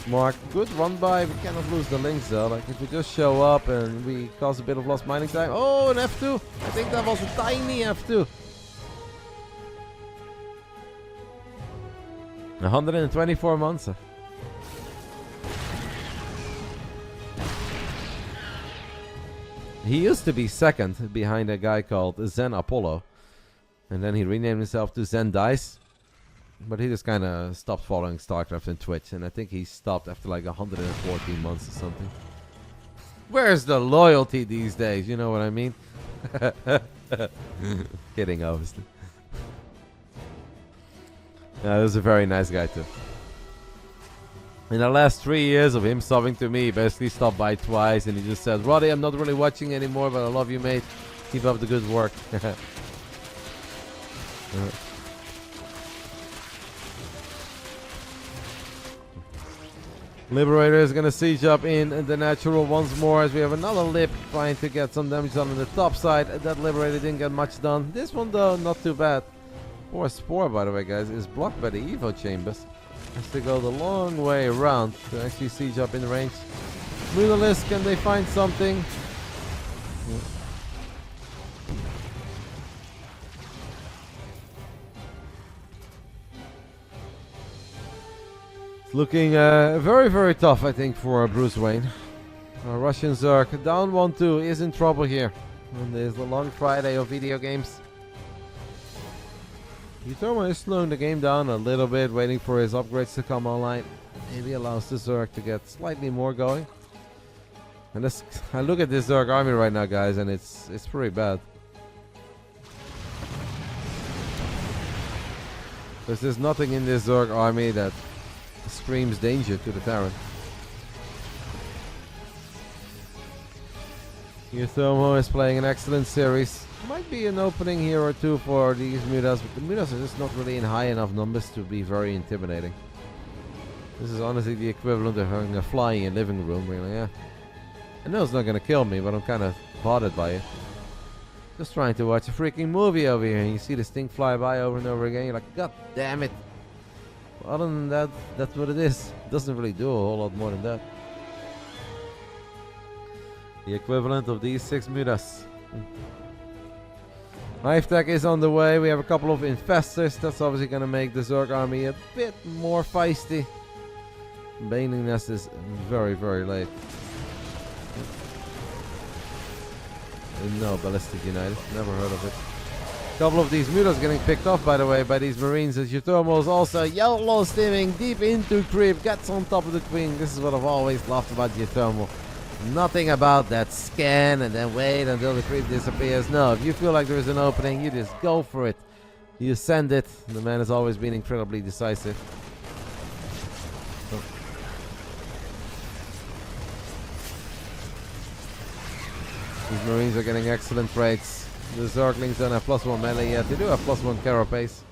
S1: Mark. Good run by. We cannot lose the links though. Like if we just show up and we cause a bit of lost mining time. Oh, an F2. I think that was a tiny F2. 124 months. He used to be second behind a guy called Zen Apollo. And then he renamed himself to Zen Dice. But he just kind of stopped following Starcraft and Twitch. And I think he stopped after like 114 months or something. Where's the loyalty these days? You know what I mean? Kidding, obviously. Yeah, he was a very nice guy too. In the last 3 years of him subbing to me, he basically stopped by twice. And he just said, Roddy, I'm not really watching anymore, but I love you, mate. Keep up the good work. Liberator is going to siege up in the natural once more as we have another Lib trying to get some damage done on the top side. That Liberator didn't get much done. This one though, not too bad. Poor Spore, by the way, guys, is blocked by the Evo chambers. Has to go the long way around to actually siege up in range. Mutalisk, can they find something? Looking very, very tough, I think, for Bruce Wayne. Russian Zerg down 1-2 is in trouble here. And there's the long Friday of video games. uThermal is slowing the game down a little bit, waiting for his upgrades to come online. Maybe allows the Zerg to get slightly more going. And this, I look at this Zerg army right now, guys, and it's pretty bad. Because there's nothing in this Zerg army that screams danger to the Terran. uThermal is playing an excellent series. Might be an opening here or two for these mutas, but the mutas are just not really in high enough numbers to be very intimidating. This is honestly the equivalent of having a fly in your living room, really, yeah. I know it's not gonna kill me, but I'm kind of bothered by it. Just trying to watch a freaking movie over here, and you see this thing fly by over and over again, you're like, God damn it. But other than that, that's what it is. It doesn't really do a whole lot more than that. The equivalent of these 6 mutas. Knife tech is on the way. We have a couple of infestors. That's obviously going to make the Zerg army a bit more feisty. Baning Nest is very, very late. No, Ballistic United. Never heard of it. A couple of these mutas getting picked off, by the way, by these Marines. As uThermal is also yellow stimming deep into creep. Gets on top of the queen. This is what I've always loved about uThermal. Nothing about that scan and then wait until the creep disappears. No, if you feel like there is an opening, you just go for it. You send it. The man has always been incredibly decisive. These Marines are getting excellent rates. The Zerglings don't have +1 melee yet. They do have +1 carapace.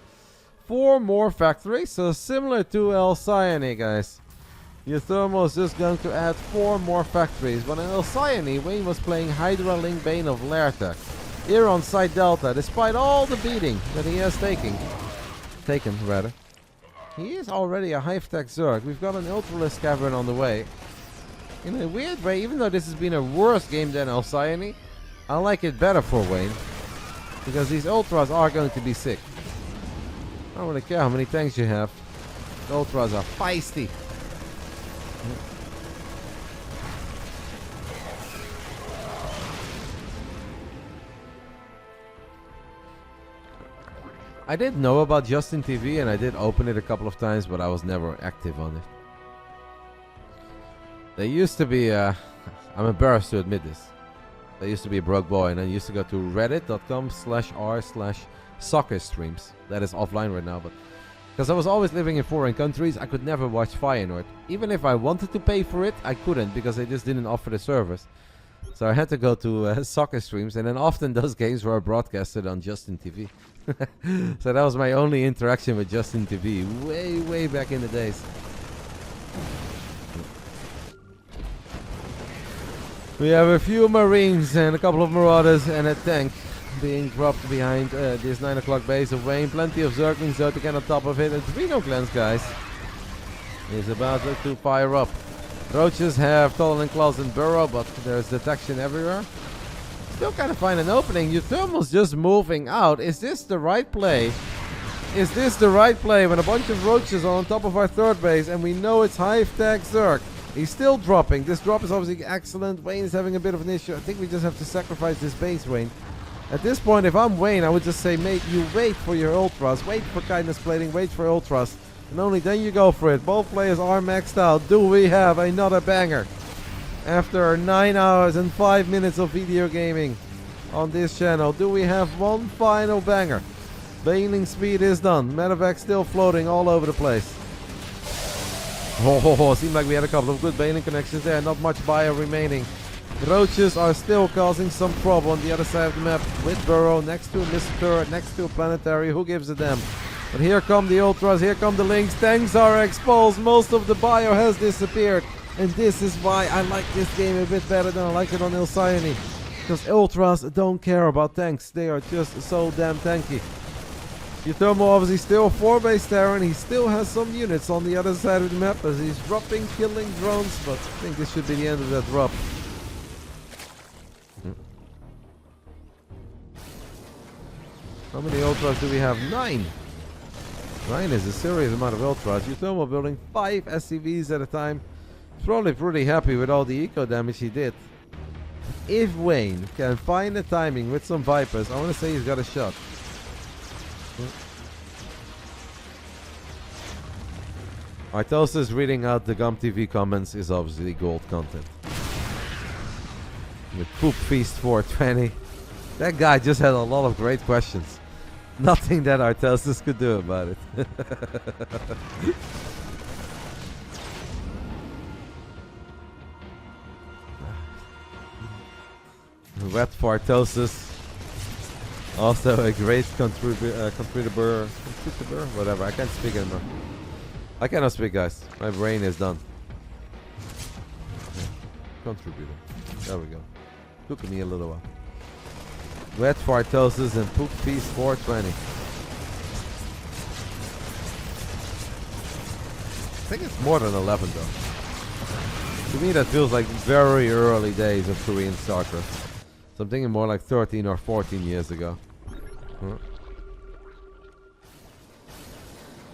S1: 4 more factories, so similar to El Cyane, guys. uThermal is just going to add 4 more factories. But in El Cyane, Wayne was playing Hydra Link Bane of Laertec. Here on Site Delta, despite all the beating that he has taken, he is already a Hive-Tech Zerg. We've got an Ultralisk Cavern on the way. In a weird way, even though this has been a worse game than El Cyane, I like it better for Wayne. Because these Ultras are going to be sick. I don't really care how many tanks you have. The Ultras are feisty. I did know about Justin TV and I did open it a couple of times, but I was never active on it. There used to be, I'm embarrassed to admit this. There used to be a broke boy and I used to go to reddit.com/r/soccer streams. That is offline right now, but because I was always living in foreign countries, I could never watch Feyenoord. Even if I wanted to pay for it, I couldn't because they just didn't offer the service. So I had to go to soccer streams, and then often those games were broadcasted on Justin TV. So that was my only interaction with Justin TV way back in the days. We have a few Marines and a couple of Marauders and a tank being dropped behind this 9 o'clock base of Wayne. Plenty of Zerglings though to get on top of it. And Reno Clans, guys, is about to fire up. Roaches have Total Claws and Burrow, but there's detection everywhere. Still kind of find an opening. uThermal's just moving out. Is this the right play? Is this the right play when a bunch of Roaches are on top of our third base and we know it's Hive-Tech Zerg? He's still dropping. This drop is obviously excellent. Wayne is having a bit of an issue. I think we just have to sacrifice this base, Wayne. At this point, if I'm Wayne, I would just say, mate, you wait for your Ultras. Wait for Kindness Plating. Wait for Ultras. And only then you go for it. Both players are maxed out. Do we have another banger? After 9 hours and 5 minutes of video gaming on this channel, do we have one final banger? Baneling speed is done. Medevac still floating all over the place. Oh, seemed like we had a couple of good baneling connections there. Not much bio remaining. Roaches are still causing some trouble on the other side of the map with Burrow next to a missile turret, next to a planetary. Who gives a damn? But here come the Ultras, here come the Lynx. Tanks are exposed. Most of the bio has disappeared. And this is why I like this game a bit better than I like it on El Cyane. Because Ultras don't care about tanks. They are just so damn tanky. uThermal obviously still 4-base Terran. He still has some units on the other side of the map as he's dropping, killing drones. But I think this should be the end of that drop. How many Ultras do we have? 9. 9 is a serious amount of Ultras. uThermal building 5 SCVs at a time. He's probably pretty happy with all the eco damage he did. If Wayne can find the timing with some Vipers, I want to say he's got a shot. Artosis reading out the Gum TV comments is obviously gold content. With Poop Feast 420. That guy just had a lot of great questions. Nothing that Artosis could do about it. Wet for Artosis. Also a great contributor. Whatever, I can't speak anymore. I cannot speak, guys. My brain is done. Yeah. Contributor. There we go. Took me a little while. Wet Fartosis and Poop Feast 420. I think it's more than 11 though. To me that feels like very early days of Korean Starcraft. So I'm thinking more like 13 or 14 years ago. Huh.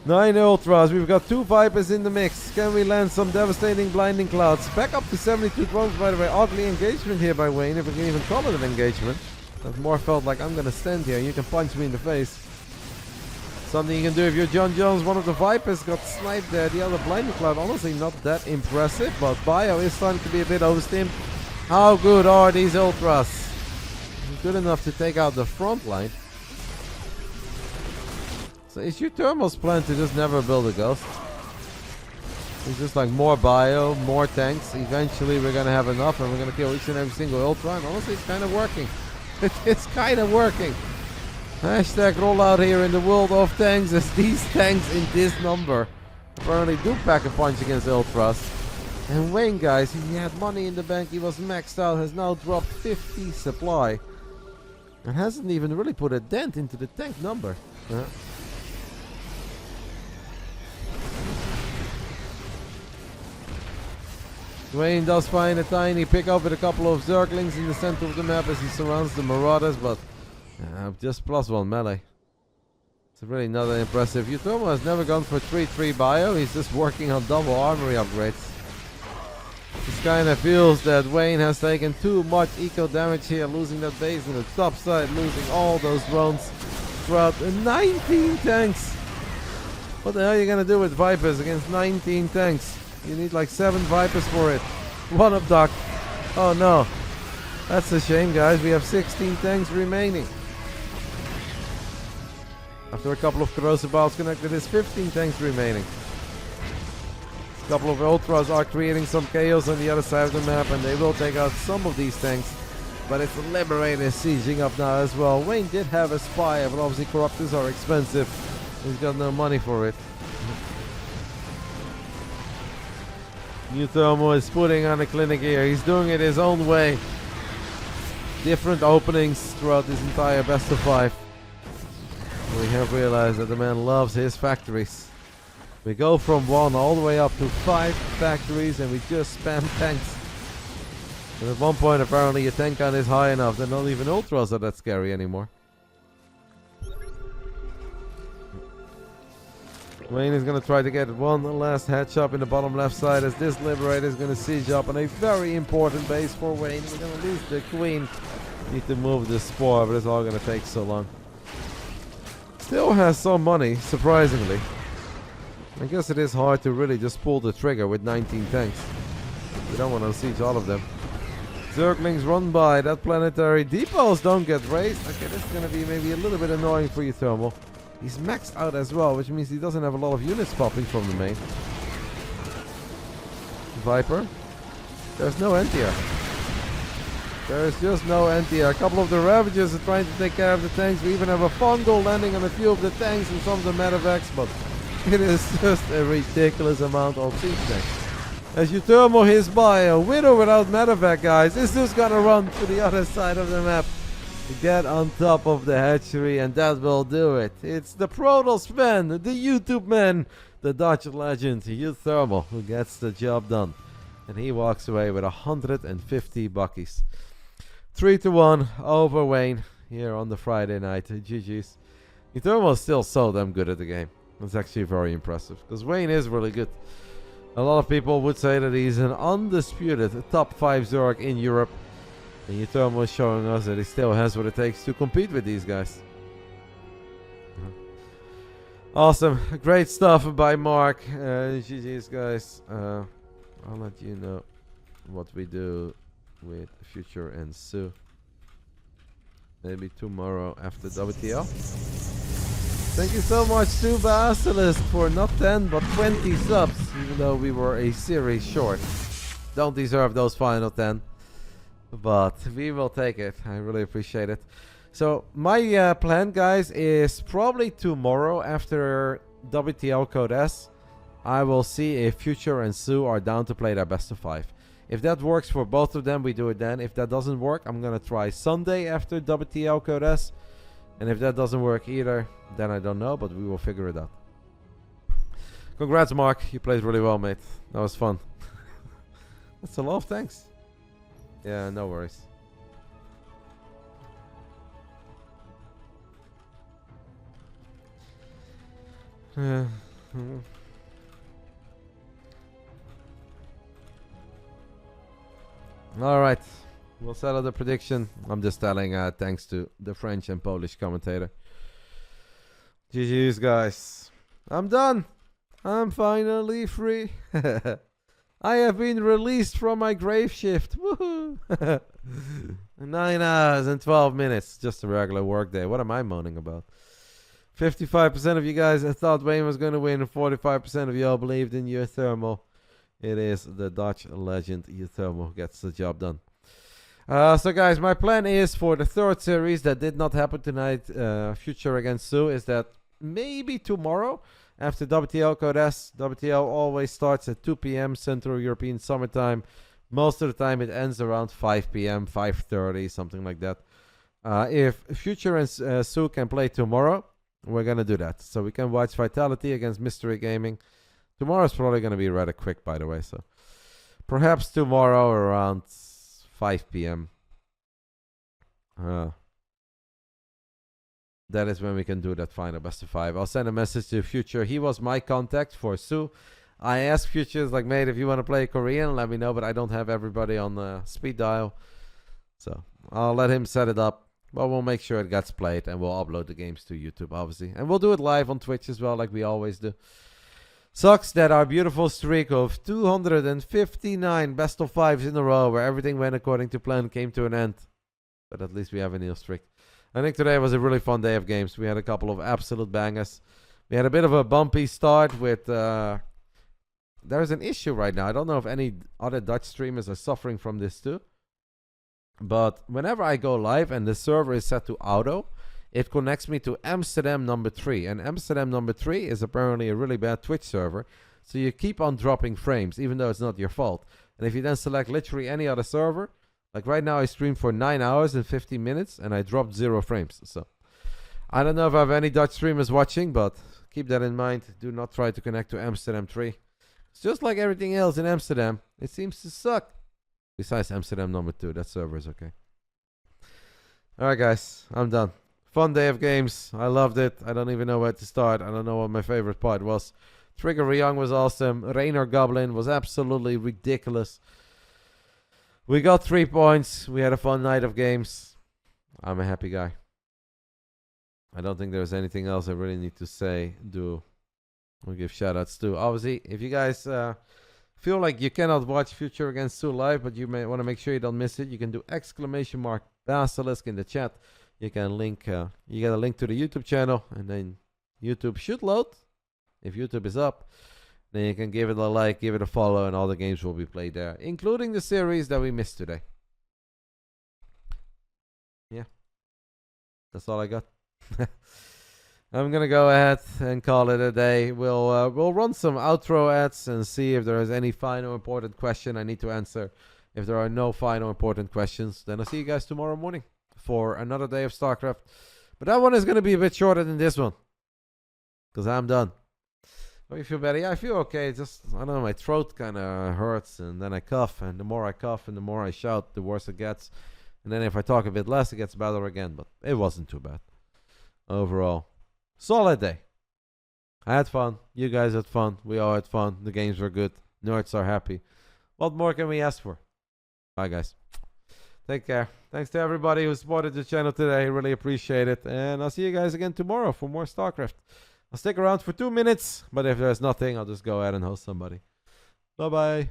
S1: 9 Ultras, we've got 2 Vipers in the mix. Can we land some devastating blinding clouds? Back up to 72 drones, by the way. Ugly engagement here by Wayne, if we can even call it an engagement. That more felt like I'm gonna stand here and you can punch me in the face. Something you can do if you're John Jones. One of the Vipers got sniped there. The other blinding cloud, honestly not that impressive. But bio is starting to be a bit overstimmed. How good are these ultras? Good enough to take out the front line. So is uThermal's plan to just never build a ghost? It's just like more bio, more tanks. Eventually we're gonna have enough and we're gonna kill each and every single ultra. And honestly, it's kind of working. It's kind of working. Hashtag rollout here in the world of tanks, as these tanks in this number apparently do pack a punch against ultras. And Wayne, guys, he had money in the bank, he was maxed out, has now dropped 50 supply. And hasn't even really put a dent into the tank number. Wayne does find a tiny pickup with a couple of Zerglings in the center of the map as he surrounds the Marauders, but just +1 melee. It's really not that impressive. uThermal has never gone for 3-3 bio, he's just working on double armory upgrades. This kind of feels that Wayne has taken too much eco damage here, losing that base in the top side, losing all those drones throughout 19 tanks. What the hell are you gonna do with Vipers against 19 tanks? You need like 7 Vipers for it. One up, Doc. Oh no. That's a shame, guys. We have 16 tanks remaining. After a couple of corrosive bouts connected, there's 15 tanks remaining. A couple of ultras are creating some chaos on the other side of the map, and they will take out some of these tanks. But it's the Liberators sieging up now as well. Wayne did have a spy, but obviously corruptors are expensive. He's got no money for it. uThermal is putting on a clinic here. He's doing it his own way. Different openings throughout this entire best of 5. We have realized that the man loves his factories. We go from 1 all the way up to 5 factories and we just spam tanks. And at one point apparently your tank count is high enough that not even ultras are that scary anymore. Wayne is going to try to get one last headshot in the bottom left side as this Liberator is going to siege up on a very important base for Wayne. We're going to lose the Queen. Need to move the Spore, but it's all going to take so long. Still has some money, surprisingly. I guess it is hard to really just pull the trigger with 19 tanks. We don't want to siege all of them. Zerglings run by that planetary. Depots don't get raised. Okay, this is going to be maybe a little bit annoying for uThermal. He's maxed out as well, which means he doesn't have a lot of units popping from the main. Viper. There's no end here. There's just no end here. A couple of the Ravagers are trying to take care of the tanks. We even have a fungal landing on a few of the tanks and some of the medevacs, but it is just a ridiculous amount of siege tanks. As uThermal hits by a with or without medevac, guys, it's just gonna run to the other side of the map. Get on top of the hatchery and that will do it. It's the Protoss man, the YouTube man, the Dutch legend uThermal who gets the job done. And he walks away with 150 buckies. 3-1 over Wayne here on the Friday night. GG's. uThermal is still so damn good at the game. It's actually very impressive because Wayne is really good. A lot of people would say that he's an undisputed top 5 Zerg in Europe. And uThermal is showing us that he still has what it takes to compete with these guys. Awesome. Great stuff by Mark. GG's, guys. I'll let you know what we do with Future and Sue. Maybe tomorrow after WTL. Thank you so much to BASILISK for not 10 but 20 subs, even though we were a series short. Don't deserve those final 10. But we will take it. I really appreciate it. So my plan, guys, is probably tomorrow after WTL Code S. I will see if Future and Sue are down to play their best of 5. If that works for both of them, we do it then. If that doesn't work, I'm going to try Sunday after WTL Code S. And if that doesn't work either, then I don't know, but we will figure it out. Congrats, Mark. You played really well, mate. That was fun. That's a lot of thanks. Yeah, no worries. Alright. We'll settle the prediction. I'm just telling thanks to the French and Polish commentator. GG's, guys. I'm done. I'm finally free. I have been released from my grave shift. Woohoo! 9 hours and 12 minutes. Just a regular work day. What am I moaning about? 55% of you guys thought Wayne was going to win. 45% of y'all believed in uThermal. It is the Dutch legend uThermal who gets the job done. So guys, my plan is for the third series that did not happen tonight, Future against Sue, is that maybe tomorrow after WTL Code S. WTL always starts at 2 p.m. Central European Summertime. Most of the time it ends around 5 p.m., 5:30, something like that. If Future and Sue can play tomorrow, we're going to do that. So we can watch Vitality against Mystery Gaming. Tomorrow's probably going to be rather quick, by the way. So perhaps tomorrow around 5 p.m. That is when we can do that final best of 5. I'll send a message to Future. He was my contact for Sue. I asked Future, like, mate, if you want to play Korean, let me know, but I don't have everybody on the speed dial. So I'll let him set it up. But we'll make sure it gets played, and we'll upload the games to YouTube, obviously. And we'll do it live on Twitch as well, like we always do. Sucks that our beautiful streak of 259 best of 5s in a row, where everything went according to plan, came to an end. But at least we have a new streak. I think today was a really fun day of games. We had a couple of absolute bangers. We had a bit of a bumpy start with... there's an issue right now. I don't know if any other Dutch streamers are suffering from this too. But whenever I go live and the server is set to auto, it connects me to Amsterdam number 3. And Amsterdam number 3 is apparently a really bad Twitch server. So you keep on dropping frames, even though it's not your fault. And if you then select literally any other server, like right now I streamed for 9 hours and 15 minutes and I dropped 0 frames. So I don't know if I have any Dutch streamers watching, but keep that in mind. Do not try to connect to Amsterdam 3. It's just like everything else in Amsterdam. It seems to suck. Besides Amsterdam number 2, that server is okay. Alright guys, I'm done. Fun day of games. I loved it. I don't even know where to start. I don't know what my favorite part was. Trigger Ryung was awesome. Reynor Goblin was absolutely ridiculous. We got 3 points. We had a fun night of games. I'm a happy guy. I don't think there's anything else I really need to say. We'll give shoutouts to. Obviously, if you guys feel like you cannot watch Future against Sue live, but you may want to make sure you don't miss it, you can do !Basilisk in the chat. You can link. You get a link to the YouTube channel, and then YouTube should load. If YouTube is up, then you can give it a like, give it a follow, and all the games will be played there, including the series that we missed today. Yeah, that's all I got. I'm gonna go ahead and call it a day. We'll run some outro ads and see if there is any final important question I need to answer. If there are no final important questions, then I'll see you guys tomorrow morning for another day of Starcraft. But that one is gonna be a bit shorter than this one, because I'm done. How you feel better? Yeah, I feel okay. Just, I don't know, my throat kind of hurts, and then I cough, and the more I cough and the more I shout, the worse it gets. And then if I talk a bit less, it gets better again. But it wasn't too bad overall. Solid day. I had fun. You guys had fun. We all had fun. The games were good. Nerds are happy. What more can we ask for? Bye, guys. Take care. Thanks to everybody who supported the channel today. Really appreciate it. And I'll see you guys again tomorrow for more Starcraft. I'll stick around for 2 minutes. But if there's nothing, I'll just go ahead and host somebody. Bye-bye.